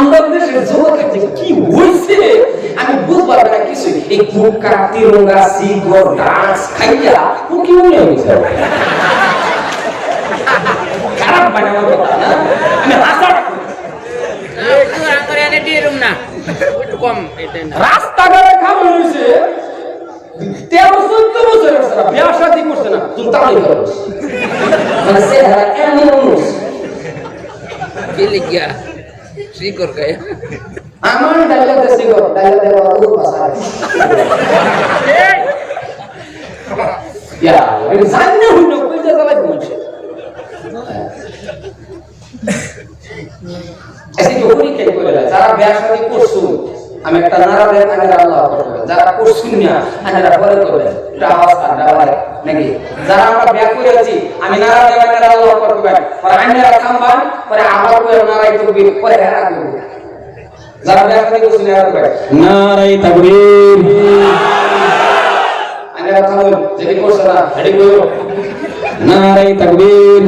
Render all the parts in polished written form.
আমাদের দেশের যুবকের যে কি হইছে আমি বুঝবার না কিছু। এই কুকা তিরঙ্গা সিগর ডান্স খাইয়া কি মনে হইছে খারাপ বানানো কথা না। আমি হাসার একটু করে এনে দিয়ে রুম না একটু কম এটা রাস্তাঘাটে খাওয়া হইছে 13-14 বছর বিয়া শাদী করছে না তুমি তাই করো মানে সে এমন মানুষ কি লিখিয়া শিকর গায় আমার ডায়লগ দেশি গো ডায়লগ দেওয়া খুব ভাষা ইয়া এই জাননে হইলো কই জায়গা লাগে মুছে এসে কি ওরি কে করে যারা বিয়া শাদী করছো আমি একটা নারা দেন আগে আল্লাহ করবে যারা করছেন না আনারা পরে করবে এটা আওয়াজ কাটা নাকি যারা আমরা বিয়া করেছি আমি নারা দেন আগে আল্লাহ করবে আর আনারা থামবান পরে আবার করে নারাই করবে পরে হেরা করবে যারা বিয়া করে করছেন হেরা করবে নারাই তাকবীর আনারা থামবেন যদি করছ না হেডি কইরো নারাই তাকবীর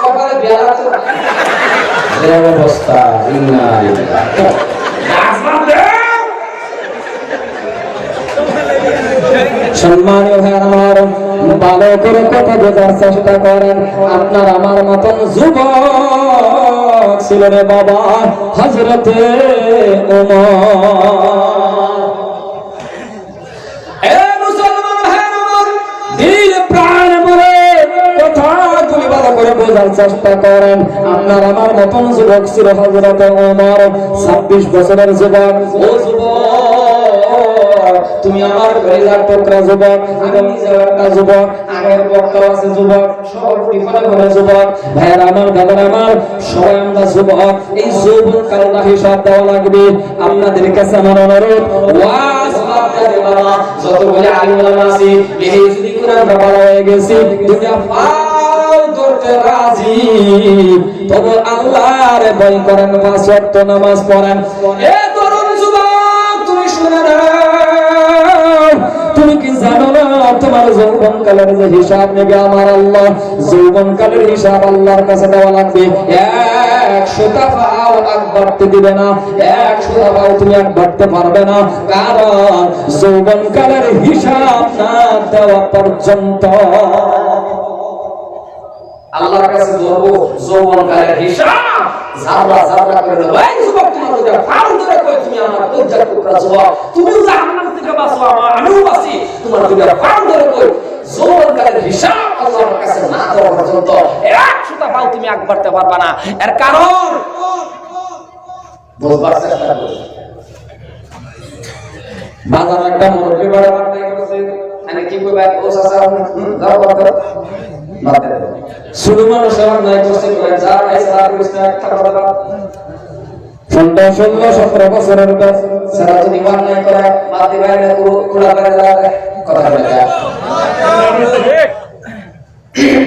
কপালে বিয়া আছে এর অবস্থা ইন্না লিল্লাহ সম্মানীয় ভাইরা আমার ভালো করে কথা বোঝার চেষ্টা করেন। আপনার আমার মতন যুবক ছিল রে বাবা হযরতে ওমর। এ মুসলমান ভাইরা আমার দিল প্রাণ ভরে কথাগুলি ভালো করে বোঝার চেষ্টা করেন। আপনার আমার মতন যুবক ছিল হযরতে ওমর। 26 বছরের যুবক। ও যুবক তুমি আমার কলিজার টুকরা যুবক, আমি নিজেও একটা যুবক, আগের বক্তা আছে যুবক, সব বিফলে করে যুবক। ভাইরা আমার দাদার আমার সবাই আমরা যুবক। এই যৌবন কালটা হিসাব দেওয়া লাগবে। আপনাদের কাছে আমার অনুরোধ ওয়াজ বাদে বাবা যত বলে আলিম ওলামা আছে এই যদি কোরআন বাবা হয়ে গেছি দুনিয়া পাও ধরতে রাজি তবে আল্লাহর ভয় করেন, 5 ওয়াক্ত নামাজ পড়েন। এ তরুণ যুবক তুমি শুনে নাও, তুমি কি জানো না তোমার যৌবন কালের যে হিসাব নেবে আমার আল্লাহ, যৌবন কালের হিসাব আল্লাহর কাছে দেওয়া লাগবে। 100টা পাও আগ বাড়তে দিবে না, 100টা পাও তুমি আগ বাড়তে পারবে না, কারণ যৌবন কালের হিসাব না দেওয়া পর্যন্ত আল্লাহর কাছে ধরবো যৌবন কালের হিসাব জাবরা জাবরা করে দেব। এই যুবক তোমার যদি ফাল ধরে কই তুমি আমার কলিজার টুকরা যুবক, তুমিও জাহান্নাম থেকে বাঁচো আমিও বাঁচি, তোমার যদি ফাল ধরে কই যৌবন কালের হিসাব আল্লাহর কাছে না দেওয়া পর্যন্ত 100টা পাও তুমি আগ বাড়তে পারবা না। এর কারণ বুঝবার চেষ্টা করো। বাজার একটা মুরগি বড় বাড়তে গেছে আমি কি কইবা ও চাচা দাও করতে বাতে শুধু মানুষ আমার নাই করতে করে যা আইসা কৃষ্ণ একটা কথা 15-16-17 বছরের কাজ সারা যদি মান নাই করে বাতি বাইরে কুড়া বাইরে লাগে কথা বলে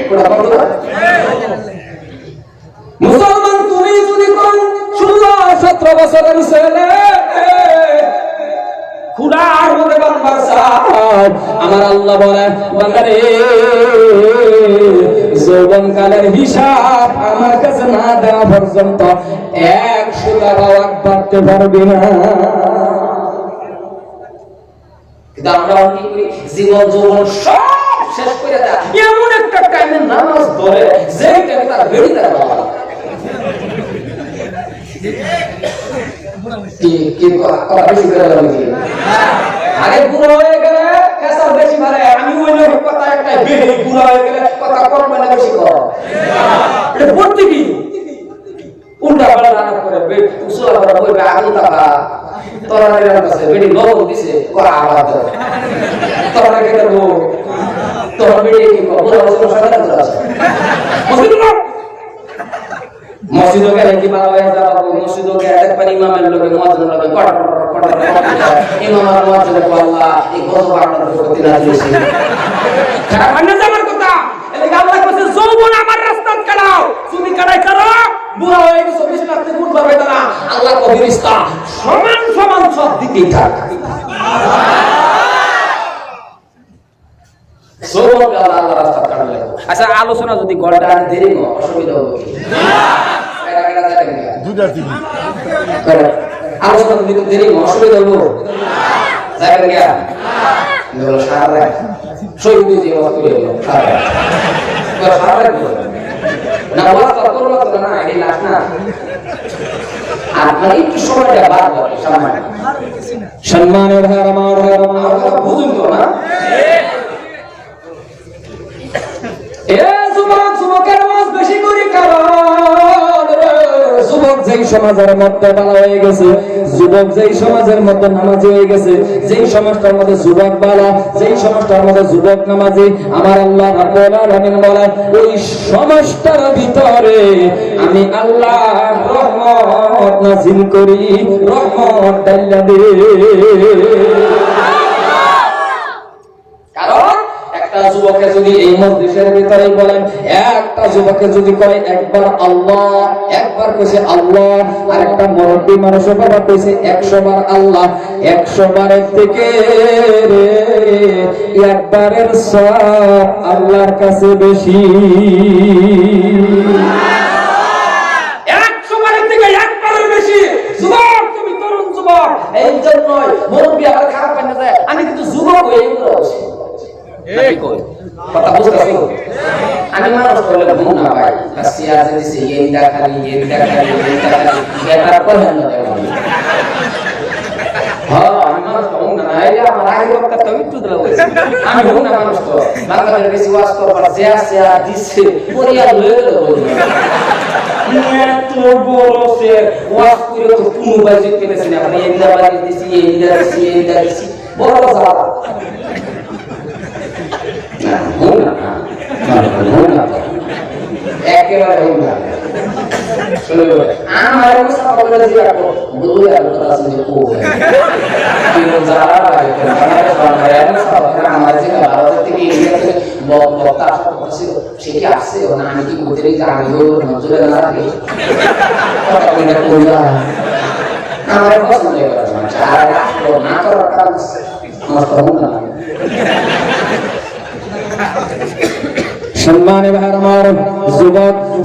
কুড়া বলতো মুসলমান তুমি যদি কোন 16-17 বছরের ছেলে খুদার মধ্যে বানবার সাথ আমার আল্লাহ বলে বান্দারে যৌবন কালের হিসাব আমার কাছে না দেওয়া পর্যন্ত 100টা পাও বাড়তে পারবি না। কিন্তু আমরা কি করি জীবন যৌবন সব শেষ করে দেয় এমন একটা টাইমে নামাজ ধরে যে টাইমে তার বেড়ি দেয় বাবা কি কথা বেশি করে লাগবে আরে বুড়ো হয়ে গেলে কেসা বেশি মারে আমি ওই লোক কথা একটা বেশি বুড়ো হয়ে গেলে কথা করবে না বেশি কর এটা পড়তে কি উল্টা পাল্টা রান্না করে বেড উসুলা করে বইবে আগুন টাকা তোরা এর কাছে বেডি লবণ দিছে করা আবার দাও তোরা কে দেবো তোরা বেডি কি করব ওর সাথে আছে মসজিদে গেলে কি বাবা যাবো মসজিদে গেলে একবার ইমামের লোকে মুয়াজ্জিন লোকে কট কট ইমাম আর মুয়াজ্জিন বলে আল্লাহ এই গজব আপনাদের প্রতি নাযিল হইছে খারাপ না জানার কথা এদিকে আল্লাহ কইছে যৌবন আমার রাস্তাত কাটাও তুমি কাটাই করো বুড়া হয়ে গেছো বিছনা থেকে উঠবা পাইতা না আল্লাহ কো ফেরেশতা সমান সমান সব দিতেই থাক যৌবন আল্লাহ রাস্তাত কাটালে আচ্ছা আলোচনা যদি গড়টা দেরি হয় অসুবিধা হবে না আলোচনা দিতে দেরি অসুবিধা হবো যাবেন গিয়া সারা শহীদ জীবন করে সারা না বলা তো করবো না এই লাশ না আপনার একটু সময়টা বাদ সম্মানের ভাইয়ার আমার বুঝুন তো না যুবকের আওয়াজ বেশি করে যুবক যেই সমাজের মধ্যে ভালো হয়ে গেছে, যুবক যেই সমাজের মধ্যে নামাজি হয়ে গেছে, যেই সমাজটার মধ্যে যুবক ভালো, যেই সমাজটার মধ্যে যুবক নামাজি, আমার আল্লাহ রাব্বুল আলামিন বলেন ওই সমাজটার ভিতরে আমি আল্লাহ রহমত নাযিল করি, রহমত ডাইলা দেই। কারণ একটা যুবকে যদি এই মজলিসের ভিতরে বলেন, একটা যুবকে যদি কয় একবার আল্লাহ, একবার কইছে আল্লাহ, আর একটা মুরব্বি মানুষের বাবা কইছে 100 বার আল্লাহ, 100 বারের থেকে একবারের সওয়াব আল্লাহর কাছে বেশি। 100 বারের থেকে একবারের বেশি। যুবক তুমি তরুণ যুবক, এই জন্যই মুরব্বি আর খারাপ পায় না যায়, আমি কিন্তু যুবক হয়ে গেছি। কথা বুঝতেছি আমি মানুষ করলে ঘুম না পাই কাশিয়া দিছি এইটা খালি এটা করেন না হ্যাঁ আমি মানুষ ঘুম না আইলে আমার আগে কথা তো একটু দিলা হইছে আমি ঘুম না মানুষ তো বাংলাদেশের বেশি ওয়াজ করবার যে আছে দিছে পরিয়া লয়ে গেল এত বড় সে ওয়াজ করে তো কোনো বাজে পেলেছি না আমি এইটা বাজে দিছি এইটা দিছি বড় কথা একেবারে আমার সে কি আসছে না আমি কি বলতে আমিও নজরে না রাখি আমার পছন্দ না করার কাজ আমার পছন্দ না। সম্মানে ভাইয়ার আমার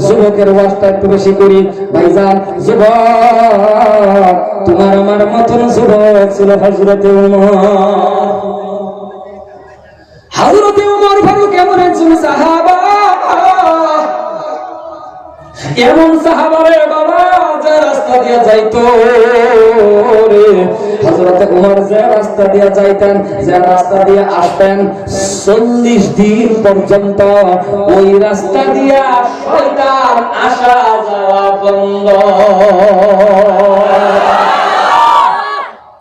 যুবকের ওয়াজটা একটু বেশি করি ভাইজান। যুবক তোমার আমার মতন যুবক ছিল হযরতে ওমর ফারুক এমন একজন সাহাবা, এমন সাহাবা রে বাবা যে রাস্তা দিয়ে যাইতো রে হযরতে ওমর যে রাস্তা দিয়ে যাইতেন, যে রাস্তা দিয়ে আসতেন 40 দিন পর্যন্ত ওই রাস্তা দিয়ে শয়তান আসা যাওয়া বন্ধ।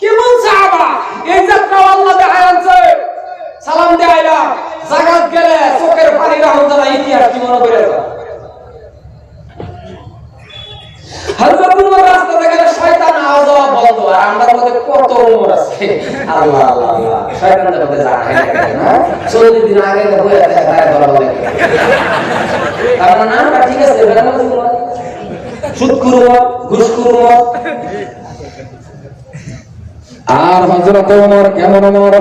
কেমন সাহাবা এই যাত্রা আল্লাহ দেখাইছে, সালাম দেয়াইলা জাগাত গেলে চোখের পানি রাখুন যারা ইতিহাস কি মনে করে হযরত ওমর রাস্তা থেকে শয়তান আওয়াজ বন্ধ। আর আমরা মধ্যে কত ওমর আছে আল্লাহ আল্লাহ শয়তানের মধ্যে যায় না 40 দিন আগে হয়ে যায় গায়ে ধরা বলে আপনার নামটা ঠিক আছে বেনামাজি সুদখোর ঘুষখোর। আর হযরত ওমর কেমন ওমর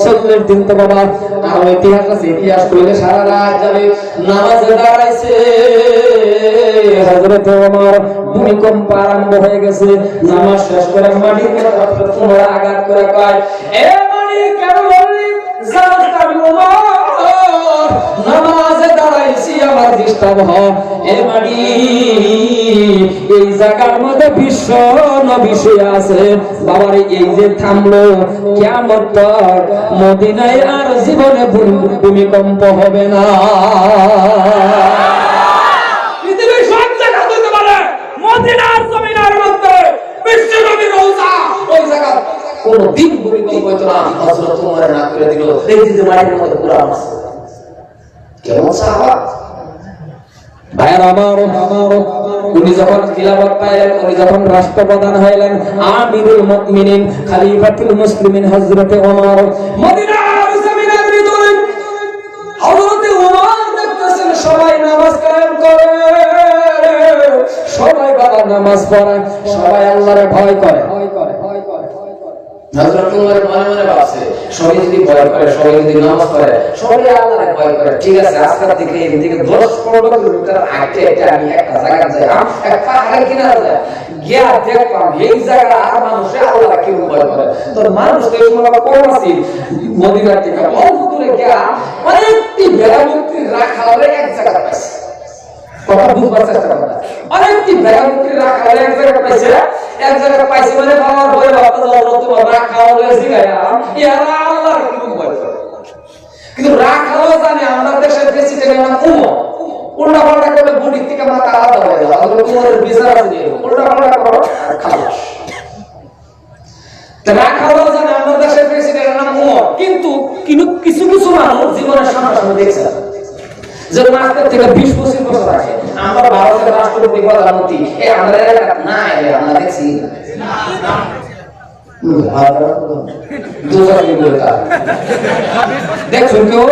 40 দিন তো বাবা আর ইতিহাস আছে, ইতিহাস কইলে সারা রাত যাবে। নামাজে দাঁড়াইছে হযরত ওমর, ভূমিকম্প আরম্ভ হয়ে গেছে, নামাজ শেষ করে মাটির মধ্যে ওমর আঘাত করে কয় এ মানি কেন বললি জানাস আমি ওমর নামাজে দাঁড়াইছি আমার ডিস্টার্ব হয়। এ মানি এই জায়গার মধ্যে বিশ্ব নবী শুয়ে আছে বাবারে, এই যে থামলো কিয়ামত তক মদিনায় আর জীবনে ভূমিকম্প হবে না। পৃথিবীর সব জায়গা হতে পারে, মদিনার জমিনের মধ্যে বিশ্ব নবীর রওজা ওই জায়গা কোন দিন ভূমিকম্প হতো না। হযরত ওমর না করে দিল এই যে মাটির মধ্যে পুরা আছে। কেমন সাহাবা ভাইয়ের আমার, উনি যখন খিলাফত পাইলেন, উনি যখন রাষ্ট্রপ্রধান হইলেন, আমিরুল মুমিনিন খলিফাতুল মুসলিমিন হযরতে ওমর মদিনার জমিনের ভিতরে হযরতে ওমর দেখতেছেন সবাই নামাজ কায়েম করে, সবাই বাবা নামাজ পড়ে, সবাই আল্লাহরে ভয় করে। হযরত উমর মনে মনে ভাবছে সবাই যদি ভয় করে, সবাই যদি নামাজ পড়ে, সবাই আল্লাহকে ভয় করে, ঠিক আছে আজকের থেকে এদিকে 10-15 কিলোমিটার আগে আমি একটা জায়গা যাই, এক পাহাড়ের কিনারে যাই, গিয়া দেখলাম এই জায়গা আর মানুষে আল্লাহকে কেউ ভয় করে। তো মানুষ তো এই সময় কম আছে, মদিনা থেকে অল্প দূরে গিয়া অনেকটি বেড়ামূর্তি রাখা হলে এক জায়গা পাইছে। কথা বুঝবার চেষ্টা করা, অনেকটি বেড়ামূর্তি রাখা হলে এক জায়গা পাইছে, এক জায়গা পাইছে মানে পাওয়ার পরে রাখা হলে জিগায়া ইয়ারা আল্লাহর কি ভয় করে। কিন্তু রাখা হলে জানে আমরা দেশের প্রেসিডেন্টের নাম উল্টা পাল্টা করে বডি থেকে মাথা আলাদা হয়ে যাবে, তাহলে তোমাদের বিচার আছে, উল্টা পাল্টা করো আর খালাস। রাখা হলে জানে আমরা দেশের প্রেসিডেন্টের নাম কিন্তু কিছু কিছু মানুষ জীবনের সামনে দেখছে যে মাস্টার থেকে 20-25 বছর আছে আমরা ভারতের রাষ্ট্রপতি প্রধানমন্ত্রী এই আমরা না আমরা দেখছি দেখুন কেউ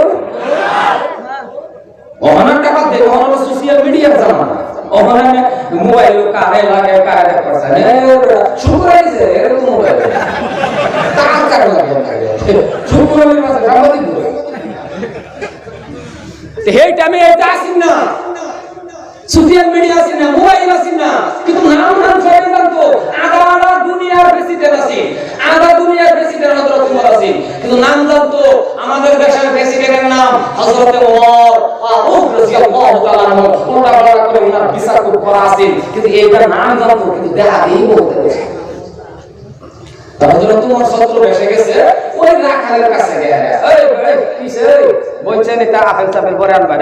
ওখানে টাকা দেবো, ওখানে সোশ্যাল মিডিয়ার জামানা, ওখানে মোবাইল কারে লাগে কারে করছে শুরু করেছে এরকম মোবাইল তার কারে লাগে শুরু করে মাসে সাংবাদিক এই টাইমে এটা আসেন না, সোশ্যাল মিডিয়া আসেন না, মোবাইল আসেন না, কিন্তু নাম সবাই জানতো আধা দুনিয়ার প্রেসিডেন্ট আছে, আধা দুনিয়ার প্রেসিডেন্ট হযরত ওমর আছে, কিন্তু নাম জানতো আমাদের দেশের প্রেসিডেন্টের নাম হযরত ওমর ফারুক রাদিয়াল্লাহু তাআলা আনহু। ওটা বলা করে ওনার বিচার করা আছে, কিন্তু এইটার নাম জানতো কিন্তু দেখা এই বলতে পারে। হযরত ওমর সত্র এসে গেছে ওই রাখালের কাছে গিয়ে এই ভাই কিসে বলছেন এটা আপেল চাপেল পরে আনবা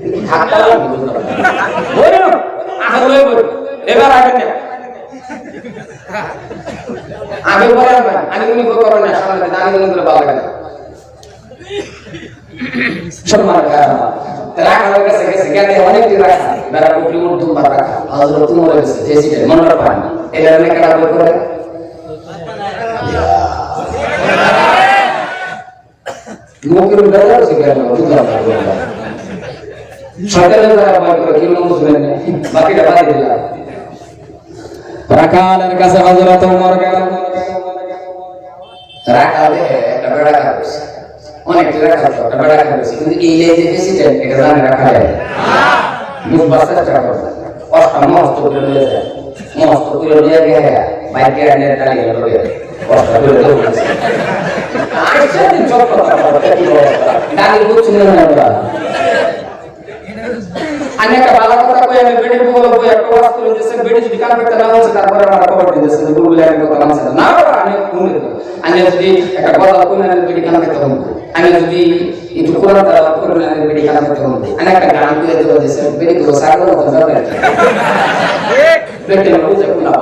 এই হাতটা লাগি বলো আগে বল এবার আগে না আগে পরে আনবা আমি তুমি করো না সামনে দাঁড়িয়ে গেলে ভালো লাগে না সম্মান রাখালের কাছে গেছে গেলে অনেকটি রাখা বেড়া উপরে উর্দু বা রাখা হযরত ওমর গেছে প্রেসিডেন্ট মনে রাখবেন এটা অনেক কাজ করে লোকের দ্বারা শিকার বুঝলাম সরকারের দ্বারা ভয় করে কেউ বুঝবেন না, বাকিটা বাদ দিলাম। রাখালের কাছে হযরত ওমর গেল, রাখালে একটা বেড়া খাচ্ছে, অনেক রাখা একটা বেড়া খাচ্ছে, কিন্তু এই যে প্রেসিডেন্ট এটা জানে রাখালে বুঝবার চেষ্টা করবে, অষ্টা মস্ত করে নিয়ে যায়, মস্ত করে নিয়ে গিয়ে বাইকে এনে দাঁড়িয়ে ধরে অষ্টা করে দৌড়াচ্ছে আইছেন সব কথা দাঁড়িয়ে বুঝছেন না ওরা আমি একটা ভালো কথা কই আমি বেডে বলে বই একটা ওয়াজ করে দিয়েছে বেডে যদি কাম করতে না হচ্ছে তারপরে আমরা খবর দিয়েছে গুগলে আমি কথা মানছে না আমি শুনে দেব আমি যদি একটা কথা কই না বেডে কাম করতে হবে আমি যদি একটু কোরআন তেলাওয়াত করে না বেডে কাম করতে হবে আমি একটা গান করে দেব দিয়েছে বেডে তো সাগর কথা যাবে ঠিক বেডে না বুঝে না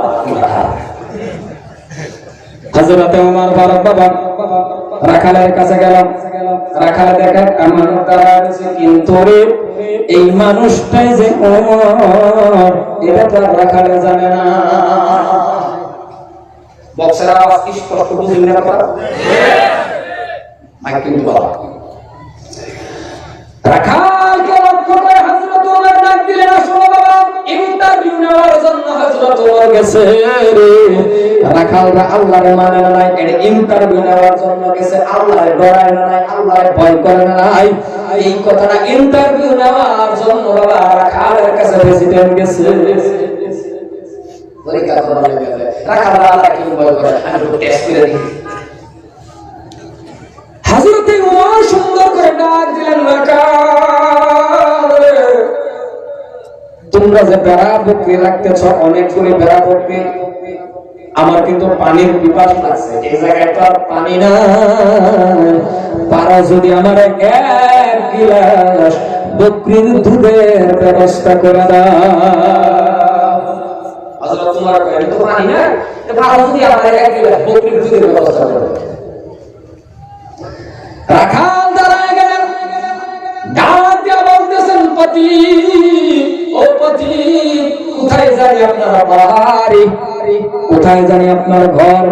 হযরত ওমর ফারুক বাবা রাখালের কাছে গেল, রাখালে দেখে কামান তারা আছে, কিন্তু রে এই মানুষটাই যে ওমর এটা তো রাখালে জানে না। বক্সের আওয়াজ কি স্পষ্ট বুঝলেন না আপনারা? মাইক কিন্তু বাবা রাখালকে লক্ষ্য করে হযরত ওমর ডাক দিলেন, আসলে বাবা ইন্টারভিউ নেওয়ার জন্য হযরত ওমর গেছে রে। রাখালরা আল্লাহরে মানে না, এটা ইন্টারভিউ নেওয়ার জন্য গেছে, আল্লাহরে ডরায় না, আল্লাহরে ভয় করে না। এই কথাটা ইন্টারভিউ নেওয়ার জন্য বাবা রাখালের কাছে প্রেসিডেন্ট গেছে। পরীক্ষা করা লাগে রাখালরা আল্লাহকে ভয় করে, আমি টেস্ট করে দেখি। হযরত ওমর সুন্দর করে ডাক দিলেন, রাখাল তোমরা যে বেড়া বকরি রাখতেছ অনেকগুলি বেড়া বকরি, আমার কিন্তু পানির পিপাস লাগছে, এই জায়গায় তো আর পানি না, পারা যদি আমার 1 গিলাস বকরির দুধের ব্যবস্থা করে দাও। হযরত ওমর কইলেন তো পানি না, তো পারা যদি আমার 1 গিলাস বকরির দুধের ব্যবস্থা করে দাও। রাখাল দাঁড়ায় গেলেন, ডাক দিয়া বলতেছেন, পতি ও পতি কোথায় জানি আপনার বাড়ি, কোথায় জানি আপনার ঘর,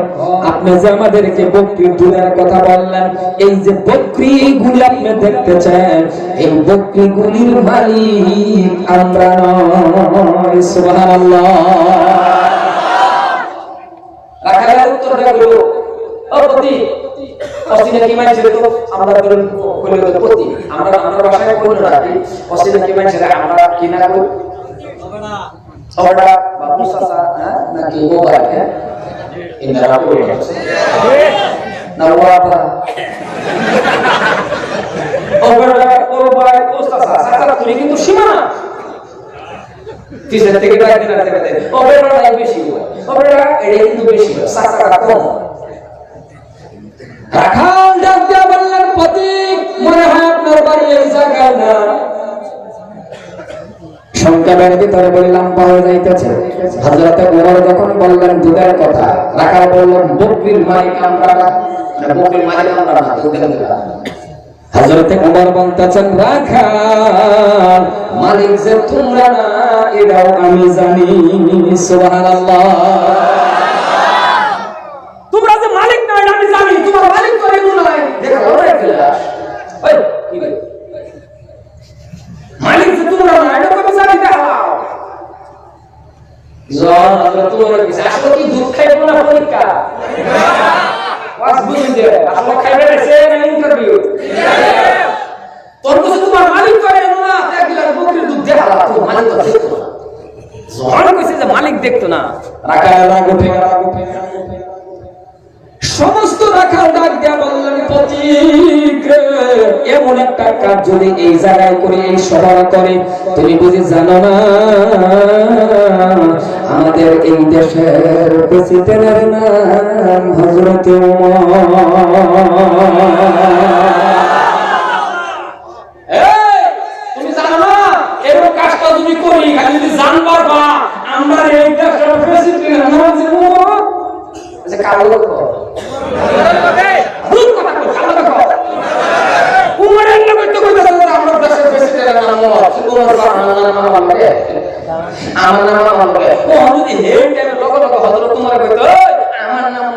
আপনি যে আমাদেরকে বকরির দুধের কথা বললেন, এই যে বকরিগুলি আপনি দেখতে চান, এই বকরিগুলির মালিক আমরা নয়। সুবহানাল্লাহ। রাখালের উত্তর দেওয়া অসিনে কি মানছে তো আমরা ধরেন কইলে তো প্রতি আমরা ভাষায় কইল না কি অসিনে কি মানছে আমরা কি না কই ছড়া বা মুসাসা নাকি মোবাইল ইন্দ্রা কই না ওয়াটা ওবরা ওবাই মুসাসা সারা তুমি কিন্তু সীমানা তিন থেকে প্রায় দিন রাখতে ওবরা বেশি হয় ওবরা এটা কিন্তু বেশি হয় সারা কম রাখাল ডাক দিয়া বললেন প্রতীক মনে হয় আপনার বাড়ি এই জায়গায় না সংক্ষেপের ভিতরে বললাম পাওয়া যাইতেছে হযরতে ওমর যখন বললেন দুধের কথা রাখাল বললেন বকরির মালিক আমরা না বকরির মালিক আমরা না দুধের কথা হযরতে ওমর বলতেছেন রাখাল মালিক যে তোমরা না এটাও আমি জানি সুবহানাল্লাহ তোমরা যে মালিক না এটা আমি জানি তোমার মালিক তো এমন নয় দেখো ওরে ফেলা ওই কি বলে মালিক যে তোমরা না এটা আমি জানি দেখাও জন আমরা তোমার কাছে আসলে কি দুধ খাইবো না পরীক্ষা ওয়াজ বুঝুন যে আসলে খাইবে না সে না ইন্টারভিউ তোর কাছে তোমার মালিক তো এমন না একলা বকরির দুধ দেখালা তো মালিক তো দেখতো না জন কইছে যে মালিক দেখতো না রাখাল রাগ উঠে সমস্ত রাখাল ডাক দিয়া বললেন প্রতীক এমন একটা কাজ যদি এই জায়গায় করে এই সভা করে তুমি বুঝি জানো না আমাদের এই দেশের প্রেসিডেন্টের নাম হযরত ওমর তুমি জানো না এরকম কাজটা তুমি করি খালি যদি জানবার বা আমরা এই দেশের প্রেসিডেন্টের নাম হচ্ছে ওমর যে কালো লোক ভুল কথা কই কালো কথা উমরের নাম তো কইতেছ আমরা দেশের প্রেসিডেন্টের নাম তোমার নাম লাগে আমার নাম লাগে ও যদি হেড টাইমে লগ হযরত তোমার কইতো আমার নাম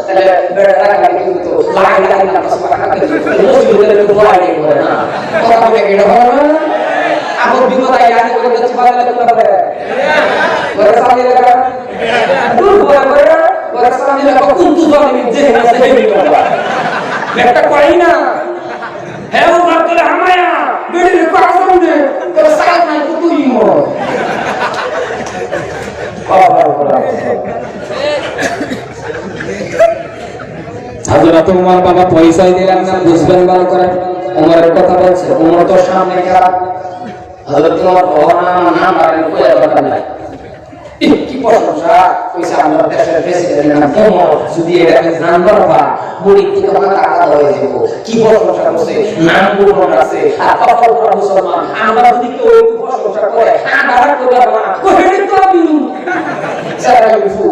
তাহলে বেড়া রাখা কিন্তু লাগা না পাসপা কাটতে মুসলিমদের তো বলা নেই করে না কথা বলে কেডা হবে না আমার বিপদ আই আগে করে দিতে পারলে তো পারে ওরা সামনে লাগা দূর বলা করে ওরা সামনে লাগা কুন্তু জানি যে না সে বিপদ একটা কই না হ্যাঁ ও মারতে আমায়া বেড়ি কথা দে তো সাল নাই তুই মো হযরত ওমর বাবা পয়সাই দিলেন না বুঝবেন ভালো করে ওমরের কথা বলছে ওমর তো সামনে গেল হযরত ওমর নাম আর কইয়া কথা নাই কি প্রশংসা কইছে আমরা দেশের প্রেসিডেন্ট নাম ওমর যদি এটা জানবার বা বুড়ি কি কথা আলাদা হয়ে যাব কি প্রশংসা করছে নাম বলবো আছে আর কপাল করা মুসলমান আমরা যদি কেউ একটু প্রশংসা করে আমরা কইবা না কইনি তো আমি সারা বিফু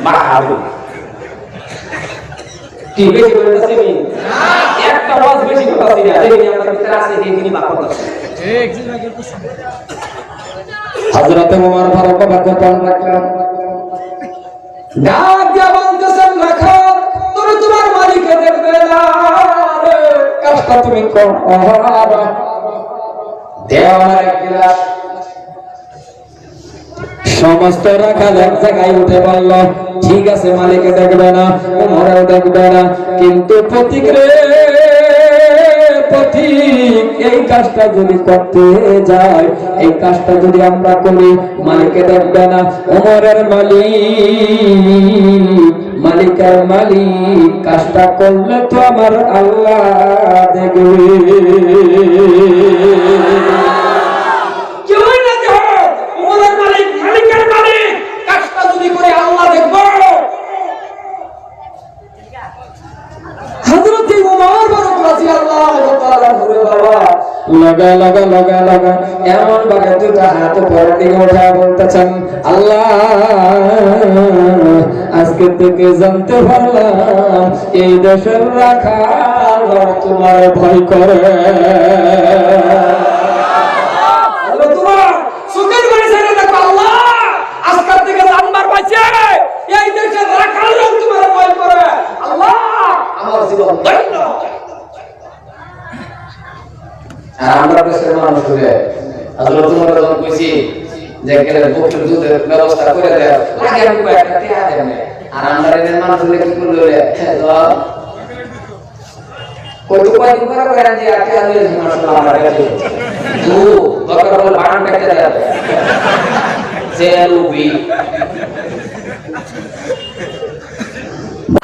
মাহাবু কি বেশি বলতেছি আমি একটা ওয়াজ বেশি বলতেছি না দেখি আমরা ভিতরে আছে দেখি বাপ কথা ঠিক হযরত ওমর ফারুক বাগদান রাখলেন ডাক দিয়া বলতেছেন রাখো তুমি তোমার মালিককে দেখবে না কাজটা তুমি করো দেওয়ার গিলাস সমস্ত রাখাল এক জায়গায় উঠে বলল ঠিক আছে মালিকে দেখবে না ওমরও দেখবে না কিন্তু প্রতীক রে প্রতীক এই কাজটা যদি করতে যায় এই কাজটা যদি আমরা করি মালিকে দেখবে না ওমরের মালিকের মালিক কাজটা করলে তো আমার আল্লাহ দেখবে লগা এমন ভাবে দুটা হাত উপরের দিকে উঠে বলতেছেন আল্লাহ আজকে থেকে জানতে পারলাম এই দেশের রাখাল তোমার ভয় করে তোমার সুখের বাড়ি ছেড়ে দেখো আল্লাহ আজকের থেকে জানবার পাইছে এই দেশের রাখাল তোমার ভয় করে আল্লাহ আমার জীবন ধন্য আমরা দেশের মানুষ হয়ে হযরত ওমর যখন কইছি যে গেলে বকরির দুধের ব্যবস্থা করে দেয় লাগে আমি কয়েকটা টিয়া দেন আর আমরা এদের মানুষ হলে কি করলো কত কয় করে করেন যে আজকে আলো মাশাআল্লাহ আমার কাছে তো দরকার হলে বাড়ান কাটতে যাবে জেলুবি